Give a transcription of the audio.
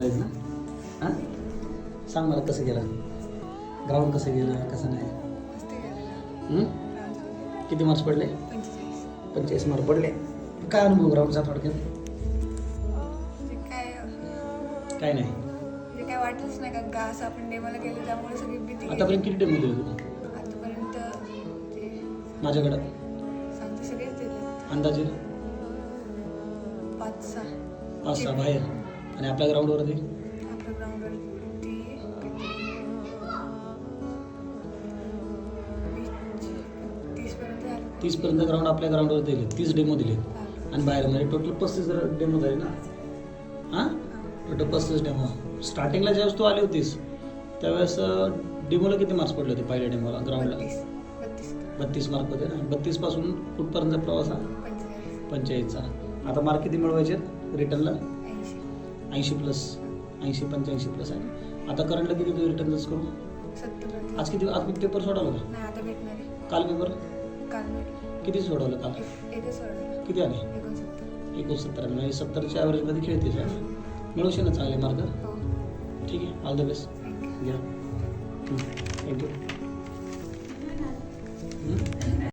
आहेत ना. हां, सांग मला कसं गेलं ग्राउंड, कसं गेलं कसं नाही. किती मार्क्स पडले? 45 मार्क पडले. काय अनुभव ग्राउंडचा थोडक्यात? काय नाही, काय वाटलंच नाही का असं आपण डेमोला गेलो त्यामुळे सगळी भीती. आतापर्यंत किती डेमो दिले होते? आतापर्यंत माझ्याकडं सांगते सगळेच दिले अंदाजे 5-6 बाहेर, आणि आपल्या ग्राउंडवरती आपल्या ग्राउंडवरती 30 पर्यंत ग्राउंड आपल्या ग्राउंडवर दिले. 30 डेमो दिले आणि बाहेर म्हणजे टोटल 35 डेमो झाले ना. हां, टोटल 35 डेमो. स्टार्टिंगला ज्यावेळेस तू आली होतीस त्यावेळेस डेमोला किती मार्क्स पडले होते? पहिल्या डेमोला ग्राउंडला 32 मार्क होते ना. 32 पासून कुठपर्यंत प्रवास हा? 45चा. आता मार्क किती मिळवायचे रिटर्नला? 80 प्लस, 80-85 प्लस आहे. आता करंटला किती तू रिटर्नच करू? 70. आज किती पेपर सोडवला का? नाही आता भेटणार आहे. काल पेपर काल भेटेल. किती सोडवलं काल? एकच सोडवलं. किती आले? 69. म्हणजे 70च्या ॲव्हरेजमध्ये खेळतेस आहे ना. मिळवशील ना चांगले मार्क? हो. ठीक आहे, ऑल द बेस्ट. थँक्यू. घ्या. थँक्यू.